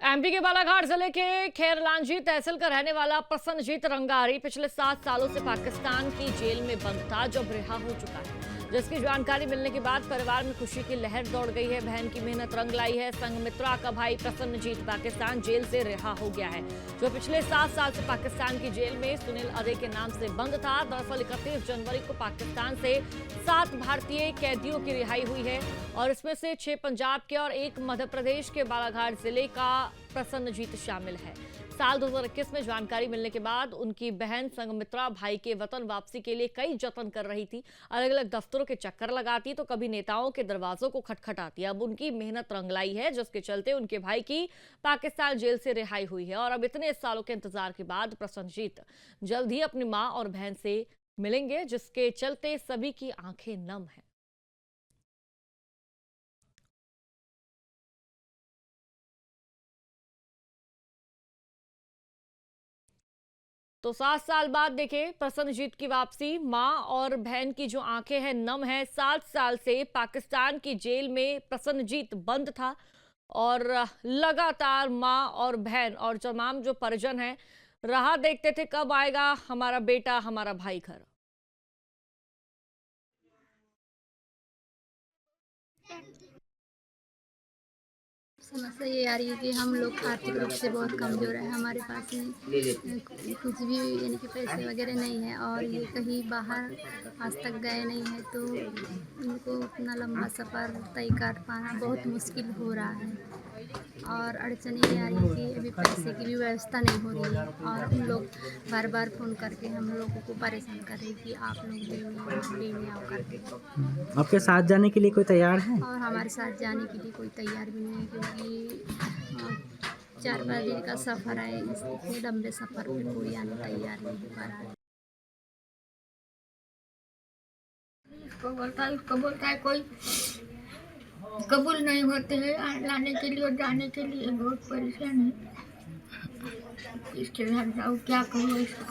MP के बालाघाट जिले के खैरलांजी तहसील का रहने वाला प्रसन्नजीत रंगारी पिछले 7 सालों से पाकिस्तान की जेल में बंद था, जो अब रिहा हो चुका है। जिसकी जानकारी मिलने के बाद परिवार में खुशी की लहर दौड़ गई है। बहन की मेहनत रंग लाई है। संगमित्रा का भाई प्रसन्नजीत पाकिस्तान जेल से रिहा हो गया है, जो पिछले 7 साल से पाकिस्तान की जेल में सुनील अदे के नाम से बंद था। दरअसल 31 जनवरी को पाकिस्तान से 7 भारतीय कैदियों की रिहाई हुई है और इसमें से 6 पंजाब के और 1 मध्य प्रदेश के बालाघाट जिले का प्रसन्नजीत शामिल है। साल 2021 में जानकारी मिलने के बाद उनकी बहन संगमित्रा भाई के वतन वापसी के लिए कई जतन कर रही थी। अलग अलग दफ्तरों के चक्कर लगाती तो कभी नेताओं के दरवाजों को खटखटाती। अब उनकी मेहनत रंग लाई है, जिसके चलते उनके भाई की पाकिस्तान जेल से रिहाई हुई है और अब इतने सालों के इंतजार के बाद प्रसन्नजीत जल्द ही अपनी मां और बहन से मिलेंगे, जिसके चलते सभी की आंखें नम है। तो 7 साल बाद देखें प्रसन्नजीत की वापसी। मां और बहन की जो आंखें हैं नम है। 7 साल से पाकिस्तान की जेल में प्रसन्नजीत बंद था और लगातार मां और बहन और तमाम जो परिजन हैं राह देखते थे कब आएगा हमारा बेटा, हमारा भाई घर। समस्या ये आ रही है कि हम लोग आर्थिक रूप से बहुत कमज़ोर हैं। हमारे पास में कुछ भी यानी कि पैसे वगैरह नहीं है और ये कहीं बाहर आज तक गए नहीं हैं, तो इनको उतना लंबा सफ़र तय कर पाना बहुत मुश्किल हो रहा है। और अड़चन ये आ रही है कि अभी पैसे की भी व्यवस्था नहीं हो रही है और हम लोग बार बार फ़ोन करके हम लोगों को परेशान कर रहे हैं कि आप लोग लेने आओ करके। आपके साथ जाने के लिए कोई तैयार है? और हमारे साथ जाने के लिए कोई तैयार भी नहीं है, क्योंकि 4-5 दिन का सफ़र है। इतने लंबे सफ़र पे कोई आने तैयार नहीं हो पा रहा है। उसको बोलता है कोई कबूल नहीं होते हैं लाने के लिए और जाने के लिए। बहुत परेशान है, इसके घर जाऊँ क्या करूँ ऐसा।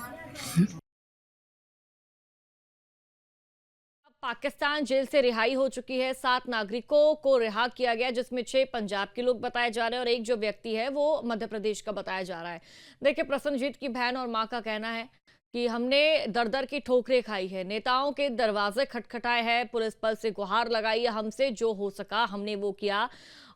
पाकिस्तान जेल से रिहाई हो चुकी है। 7 नागरिकों को रिहा किया गया, जिसमें 6 पंजाब के लोग बताए जा रहे हैं और एक जो व्यक्ति है वो मध्य प्रदेश का बताया जा रहा है। देखिए, प्रसन्नजीत की बहन और मां का कहना है कि हमने दर दर की ठोकरें खाई है, नेताओं के दरवाजे खटखटाए हैं, पुलिस बल से गुहार लगाई है, हमसे जो हो सका हमने वो किया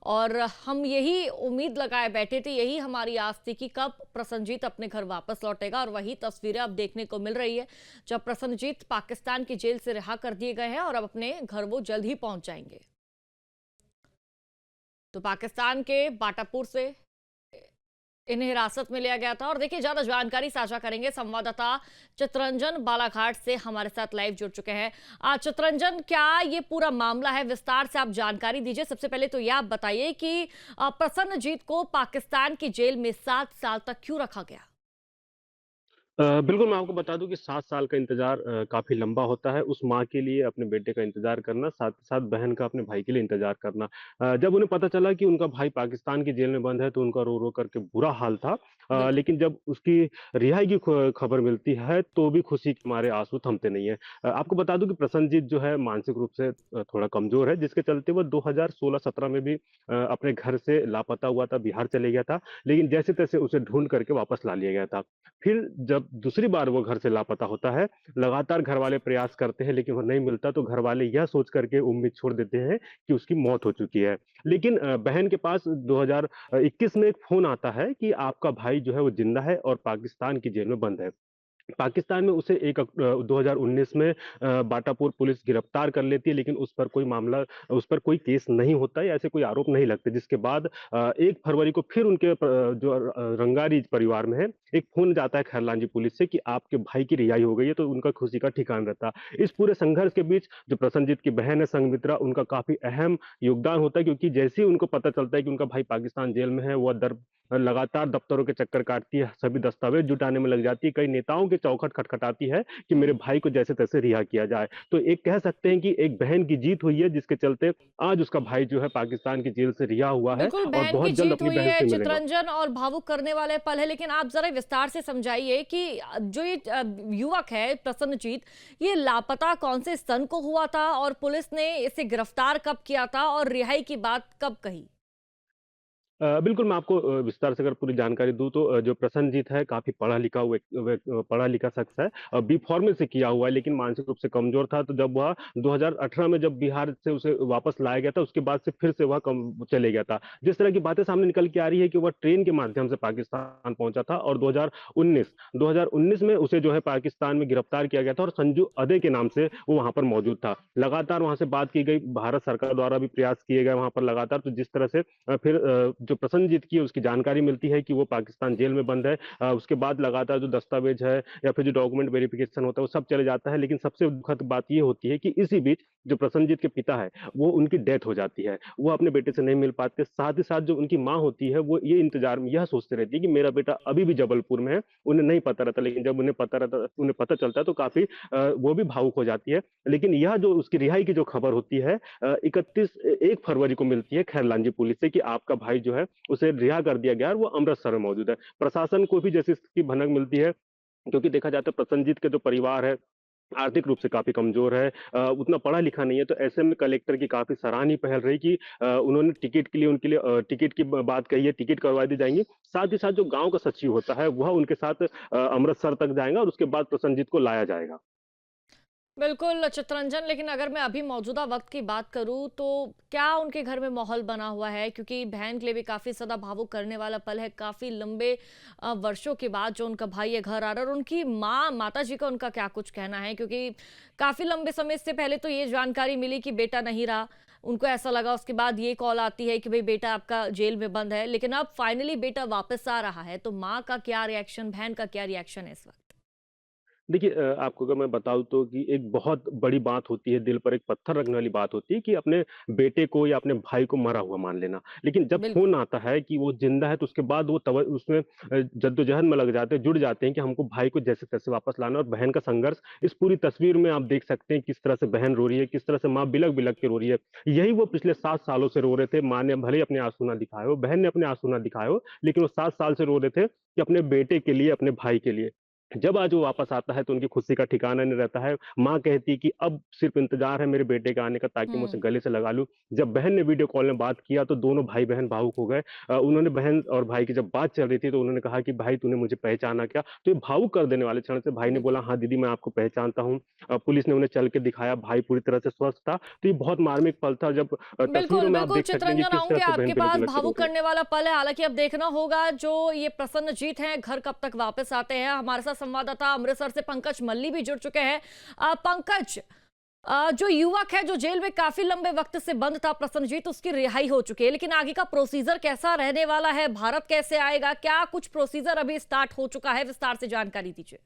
और हम यही उम्मीद लगाए बैठे थे, यही हमारी आस थी कि कब प्रसन्नजीत अपने घर वापस लौटेगा। और वही तस्वीरें अब देखने को मिल रही है, जब प्रसन्नजीत पाकिस्तान की जेल से रिहा कर दिए गए हैं और अब अपने घर वो जल्द ही पहुंच जाएंगे। तो पाकिस्तान के बाटापुर से इन्हें हिरासत में लिया गया था। और देखिए, ज्यादा जानकारी साझा करेंगे संवाददाता चितरंजन बालाघाट से हमारे साथ लाइव जुड़ चुके हैं। चितरंजन, क्या ये पूरा मामला है, विस्तार से आप जानकारी दीजिए। सबसे पहले तो ये आप बताइए कि प्रसन्नजीत को पाकिस्तान की जेल में 7 साल तक क्यों रखा गया? बिल्कुल, मैं आपको बता दूँ कि 7 साल का इंतज़ार काफ़ी लंबा होता है। उस माँ के लिए अपने बेटे का इंतज़ार करना, साथ ही साथ बहन का अपने भाई के लिए इंतज़ार करना। जब उन्हें पता चला कि उनका भाई पाकिस्तान की जेल में बंद है, तो उनका रो-रो करके बुरा हाल था। बिल्कुल। लेकिन जब उसकी रिहाई की खबर मिलती है, तो भी खुशी के मारे आँसू थमते नहीं हैं। आपको बता दूँ कि प्रसन्नजीत जो है मानसिक रूप से थोड़ा कमज़ोर है, जिसके चलते वो 2016-17 में भी अपने घर से लापता हुआ था, बिहार चले गया था। लेकिन जैसे-तैसे उसे ढूँढ करके वापस ला लिया गया था। फिर जब दूसरी बार वो घर से लापता होता है, लगातार घरवाले प्रयास करते हैं लेकिन वो नहीं मिलता, तो घरवाले यह सोच कर के उम्मीद छोड़ देते हैं कि उसकी मौत हो चुकी है। लेकिन बहन के पास 2021 में एक फ़ोन आता है कि आपका भाई जो है वो ज़िंदा है और पाकिस्तान की जेल में बंद है। पाकिस्तान में उसे 2019 में बाटापुर पुलिस गिरफ्तार कर लेती है, लेकिन उस पर कोई केस नहीं होता है, ऐसे कोई आरोप नहीं लगते। जिसके बाद 1 फरवरी को फिर उनके रंगारी परिवार में है, एक फ़ोन जाता है खैरलांजी पुलिस से कि आपके भाई की रिहाई हो गई है, तो उनका खुशी का ठिकाना रहता। इस पूरे संघर्ष के बीच जो प्रसन्नजीत की बहन है संघमित्रा, उनका काफ़ी अहम योगदान होता है, क्योंकि जैसे ही उनको पता चलता है कि उनका भाई पाकिस्तान जेल में है, वह लगातार दफ्तरों के चक्कर काटती है, सभी दस्तावेज जुटाने में लग जाती है, कई नेताओं के चौखट खटखटाती है कि मेरे भाई को जैसे-तैसे रिहा किया जाए। तो एक कह सकते हैं कि एक बहन की जीत हुई है, जिसके चलते आज उसका भाई जो है पाकिस्तान की जेल से रिहा हुआ है बिल्कुल, और बहन की बहुत जल्द जीत अपनी हुई बहन है से मिलेगा। चितरंजन, और भावुक करने वाले पल है। लेकिन आप जरा विस्तार से समझाइए कि जो ये युवक है प्रसन्नजीत, ये लापता कौन से सन को हुआ था और पुलिस ने इसे गिरफ्तार कब किया था और रिहाई की बात कब कही? बिल्कुल, मैं आपको विस्तार से अगर पूरी जानकारी दूँ तो जो प्रसन्नजीत है काफ़ी पढ़ा-लिखा पढ़ा-लिखा शख्स है। बी-फार्मसी से किया हुआ है लेकिन मानसिक रूप से कमज़ोर था, तो जब वह 2018 में जब बिहार से उसे वापस लाया गया था, उसके बाद से फिर से वह कम चले गया था। जिस तरह की बातें सामने निकल के आ रही है कि वह ट्रेन के माध्यम से पाकिस्तान पहुँचा था और 2019 में उसे जो है पाकिस्तान में गिरफ्तार किया गया था और संजू अदे के नाम से वो वहाँ पर मौजूद था। लगातार वहाँ से बात की गई, भारत सरकार द्वारा भी प्रयास किए गए वहाँ पर लगातार, तो जिस तरह से फिर जो प्रसन्नजीत की उसकी जानकारी मिलती है कि वो पाकिस्तान जेल में बंद है। उसके बाद लगातार जो दस्तावेज है या फिर जो डॉक्यूमेंट वेरिफिकेशन होता है वो सब चले जाता है, लेकिन सबसे दुखद बात ये होती है कि इसी बीच जो प्रसन्नजीत के पिता है वो उनकी डेथ हो जाती है। वो अपने बेटे से नहीं मिल पाते, साथ ही साथ जो उनकी माँ होती है वो ये इंतजार में यह सोचती रहती है कि मेरा बेटा अभी भी जबलपुर में है। उन्हें नहीं पता रहता, लेकिन जब उन्हें पता चलता है तो काफी वो भी भावुक हो जाती है। लेकिन यह जो उसकी रिहाई की जो खबर होती है 1 फरवरी को मिलती है खैरलांजी पुलिस से कि आपका भाई जो है उसे रिहा कर दिया गया है और वो अमृतसर में मौजूद है। प्रशासन को भी जैसे इसकी भनक मिलती है, क्योंकि देखा जाता है प्रसन्नजीत का जो परिवार है आर्थिक रूप से काफ़ी कमज़ोर है, उतना पढ़ा-लिखा नहीं है, तो ऐसे में कलेक्टर की काफ़ी सराहनीय पहल रही कि उन्होंने टिकट के लिए उनके लिए टिकट की ब बात कही है, टिकट करवा दी जाएँगी। साथ ही साथ जो गाँव का सचिव होता है, वह उनके साथ अमृतसर तक जाएगा और उसके बाद प्रसन्नजीत को लाया जाएगा। बिल्कुल चित्तरंजन, लेकिन अगर मैं अभी मौजूदा वक्त की बात करूं तो क्या उनके घर में माहौल बना हुआ है? क्योंकि बहन के लिए भी काफी ज्यादा भावुक करने वाला पल है, काफी लंबे वर्षों के बाद जो उनका भाई है घर आ रहा है, और उनकी माता जी का उनका क्या कुछ कहना है? क्योंकि काफी लंबे समय से पहले तो ये जानकारी मिली कि बेटा नहीं रहा, उनको ऐसा लगा, उसके बाद ये कॉल आती है कि भाई बेटा आपका जेल में बंद है, लेकिन अब फाइनली बेटा वापस आ रहा है, तो माँ का क्या रिएक्शन, बहन का क्या रिएक्शन है इस वक्त? देखिए आपको अगर मैं बताऊँ तो कि एक बहुत बड़ी बात होती है, दिल पर एक पत्थर रखने वाली बात होती है कि अपने बेटे को या अपने भाई को मरा हुआ मान लेना। लेकिन जब बिल्कुल। फ़ोन आता है कि वो ज़िंदा है, तो उसके बाद वो उसमें जद्दोजहद में लग जाते हैं, जुड़ जाते हैं कि हमको भाई को जैसे-तैसे वापस लाना है। और बहन का संघर्ष इस पूरी तस्वीर में आप देख सकते हैं, किस तरह से बहन रो रही है, किस तरह से माँ बिलक-बिलक के रो रही है। यही वो पिछले 7 सालों से रो रहे थे, माँ ने भले ही अपने आँसू ना दिखाए हो, बहन ने अपने आँसू ना दिखाए हो, लेकिन वो 7 साल से रो रहे थे कि अपने बेटे के लिए, अपने भाई के लिए। जब आज वो वापस आता है तो उनकी खुशी का ठिकाना नहीं रहता है। माँ कहती है कि अब सिर्फ़ इंतज़ार है मेरे बेटे के आने का, ताकि मैं उसे हम्म। गले से लगा लूँ। जब बहन ने वीडियो कॉल में बात किया तो दोनों भाई-बहन भावुक हो गए। उन्होंने बहन और भाई की जब बात चल रही थी तो उन्होंने कहा कि भाई तूने मुझे पहचाना क्या? तो ये भावुक कर देने वाले क्षण से भाई ने बोला, बिल्कुल। हाँ दीदी मैं आपको पहचानता हूँ। पुलिस ने उन्हें चल के दिखाया, भाई पूरी तरह से स्वस्थ था। तो ये बहुत मार्मिक पल था, जब बिल्कुल, तस्वीरों में आप बिल्कुल देख सकते हैं कि चितरंजन, किस तरह आऊँगी से बहन आपके पास। बिलक-बिलक के रो भावुक रही है। करने वाला पल है, हालाँकि अब देखना होगा जो ये प्रसन्नजीत हैं, घर कब तक वापस आते हैं। हमारे साथ संवाददाता अमृतसर से पंकज मल्ली भी जुड़ चुके हैं। पंकज, जो युवक है जो जेल में काफ़ी लंबे वक़्त से बंद था प्रसन्नजीत, उसकी रिहाई हो चुकी है, लेकिन आगे का प्रोसीजर कैसा रहने वाला है? भारत कैसे आएगा? क्या कुछ प्रोसीजर अभी स्टार्ट हो चुका है? विस्तार से जानकारी दीजिए।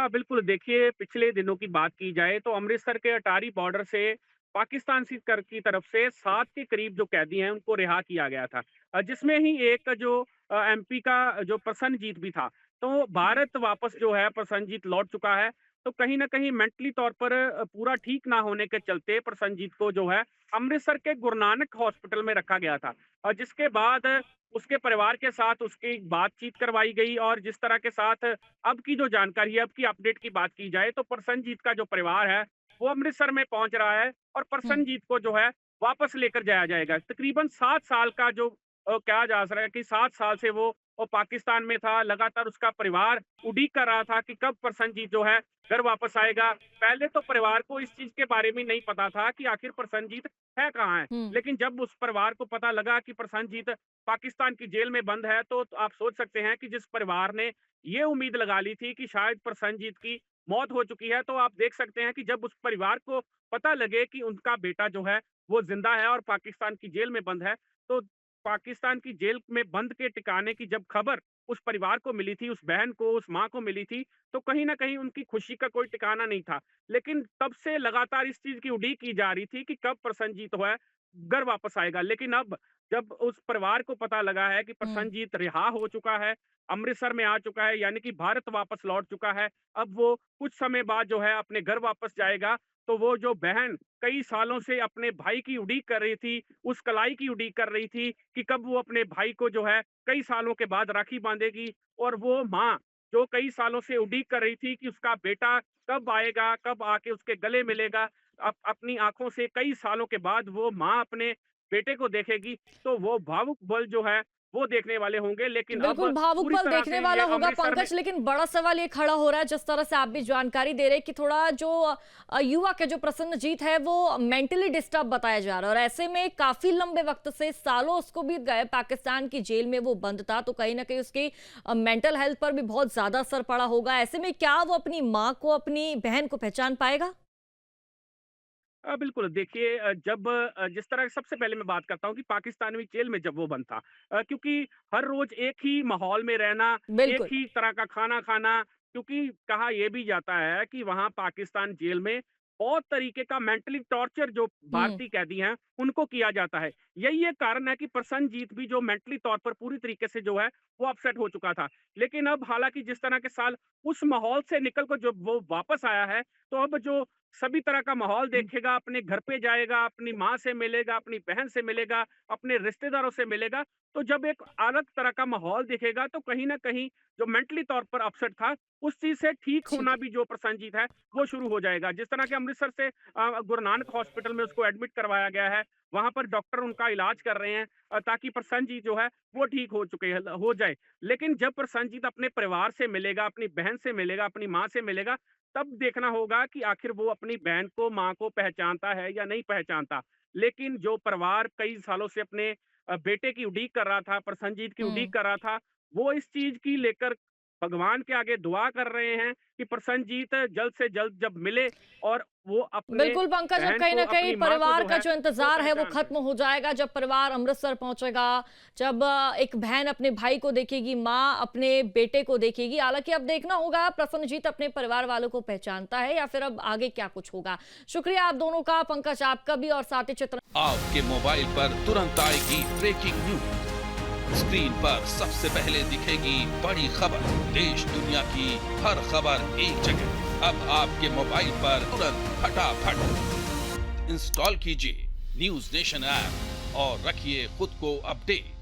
बिल्कुल देखिए, पिछले दिनों की बात की जाए तो अमृतसर के अटारी बॉर्डर से पाकिस्तान की तरफ से 7 के करीब जो कैदी हैं उनको रिहा किया गया था, जिसमें ही एक जो एमपी का जो प्रसन्नजीत भी था। तो भारत वापस जो है प्रसन्नजीत लौट चुका है। तो कहीं न कहीं मेंटली तौर पर पूरा ठीक ना होने के चलते प्रसन्नजीत को जो है अमृतसर के गुरु नानक हॉस्पिटल में रखा गया था। जिसके बाद उसके परिवार के साथ उसकी बातचीत करवाई गई, और जिस तरह के साथ अब की जो जानकारी है, अब की अपडेट की बात की जाए तो प्रसन्नजीत का जो परिवार है, वो अमृतसर में पहुँच रहा है और हुँ। प्रसन्नजीत को जो है वापस लेकर जाया जाएगा। तकरीबन 7 साल का जो कहा जा रहा है कि 7 साल से वो पाकिस्तान में था, लगातार उसका परिवार उड़ीक कर रहा था कि कब प्रसन्नजीत जो है घर वापस आएगा। पहले तो परिवार को इस चीज़ के बारे में नहीं पता था कि आखिर प्रसन्नजीत है कहाँ है? हुँ। लेकिन जब उस परिवार को पता लगा कि प्रसन्नजीत पाकिस्तान की जेल में बंद है, तो आप सोच सकते हैं कि जिस परिवार ने ये उम्मीद लगा ली थी कि शायद प्रसन्नजीत की मौत हो चुकी है, तो आप देख सकते हैं कि जब उस परिवार को पता लगे कि उनका बेटा जो है वो ज़िंदा है और पाकिस्तान की जेल में बंद है, तो पाकिस्तान की जेल में बंद के ठिकाने की जब खबर उस परिवार को मिली थी, उस बहन को, उस माँ को मिली थी, तो कहीं न कहीं उनकी खुशी का कोई ठिकाना नहीं था। लेकिन तब से लगातार इस चीज़ की उड़ीक की जा रही थी कि कब प्रसन्नजीत जो है घर वापस आएगा। लेकिन अब जब उस परिवार को पता लगा है कि हुँ। प्रसन्नजीत रिहा हो चुका है, अमृतसर में आ चुका है, यानी कि भारत वापस लौट चुका है, अब वो कुछ समय बाद जो है अपने घर वापस जाएगा, तो वो जो बहन कई सालों से अपने भाई की उड़ीक कर रही थी, उस कलाई की उड़ीक कर रही थी कि कब वो अपने भाई को जो है कई सालों के बाद राखी बाँधेगी, और वो माँ जो कई सालों से उड़ीक कर रही थी कि उसका बेटा कब आएगा, कब आके उसके गले मिलेगा, अपनी आँखों से कई सालों के बाद वो माँ अपने बेटे को देखेगी तो वो भावुक पल जो है वो देखने वाले होंगे। लेकिन अब बिल्कुल भावुक पूरी पल तरह देखने से वाला ये होगा अमृतसर में पंकज, लेकिन बड़ा सवाल ये खड़ा हो रहा है, जिस तरह से आप भी जानकारी दे रहे हैं कि थोड़ा जो युवा के जो प्रसन्नजीत है वो मेंटली डिस्टर्ब बताया जा रहा है, और ऐसे में काफी लंबे वक्त से सालों उसको बीत गए, पाकिस्तान की जेल में वो बंद था, तो कहीं ना कहीं उसकी मेंटल हेल्थ पर भी बहुत ज्यादा असर पड़ा होगा। ऐसे में क्या वो अपनी माँ को, अपनी बहन को पहचान पाएगा? बिल्कुल देखिए, जब जिस तरह सबसे पहले मैं बात करता हूँ कि पाकिस्तानी जेल में जब वो बंद था, क्योंकि हर रोज एक ही माहौल में रहना, एक बिल्कुल। ही तरह का खाना खाना, क्योंकि कहा यह भी जाता है कि वहाँ पाकिस्तान जेल में बहुत तरीके का मेंटली टॉर्चर जो हम्म। भारतीय कैदी हैं उनको किया जाता है। यही एक कारण है कि प्रसन्नजीत भी जो मेंटली तौर पर पूरी तरीके से जो है वो अपसेट हो चुका था। लेकिन अब हालांकि जिस तरह के साल उस माहौल से निकल कर जब वो वापस आया है, तो अब जो सभी तरह का माहौल देखेगा, अपने घर पे जाएगा, अपनी माँ से मिलेगा, अपनी बहन से मिलेगा, अपने रिश्तेदारों से मिलेगा, तो जब एक अलग तरह का माहौल दिखेगा तो कहीं न कहीं जो मेंटली तौर पर अपसेट था, उस चीज़ से ठीक ठीक होना है। भी जो प्रसन्नजीत है, वो शुरू हो जाएगा। जिस तरह के अमृतसर से गुरु नानक हॉस्पिटल में उसको एडमिट करवाया गया है, वहाँ पर डॉक्टर उनका इलाज कर रहे हैं, ताकि प्रसन्नजीत जो है वो ठीक हो जाए। लेकिन जब प्रसन्नजीत अपने परिवार से मिलेगा, अपनी बहन से मिलेगा, अपनी माँ से मिलेगा, तब देखना होगा कि आखिर वो अपनी बहन को, माँ को पहचानता है या नहीं पहचानता। लेकिन जो परिवार कई सालों से अपने बेटे की उड़ीक कर रहा था, प्रसन्नजीत की उड़ीक हम्म। कर रहा था, वो इस चीज़ की लेकर भगवान के आगे दुआ कर रहे हैं कि प्रसन्नजीत जल्द से जल्द जब मिले और वो अपने बिल्कुल पंकज, अब बहन कहीं को, ना कहीं अपनी माँ को परिवार जो का है जो इंतजार है वो पहचान खत्म सके। हो जाएगा जब परिवार अमृतसर पहुंचेगा, जब एक बहन अपने भाई को देखेगी, माँ अपने बेटे को देखेगी। हालांकि अब देखना होगा प्रसन्नजीत अपने परिवार वालों को पहचानता है या फिर अब आगे क्या कुछ होगा। शुक्रिया आप दोनों का, पंकज आपका भी, और साथ ही चित्र। आपके मोबाइल पर तुरंत आएगी ब्रेकिंग न्यूज, स्क्रीन पर सबसे पहले दिखेगी बड़ी खबर, देश दुनिया की हर खबर एक जगह। अब आपके मोबाइल पर तुरंत फटाफट इंस्टॉल कीजिए न्यूज नेशन ऐप और रखिए खुद को अपडेट।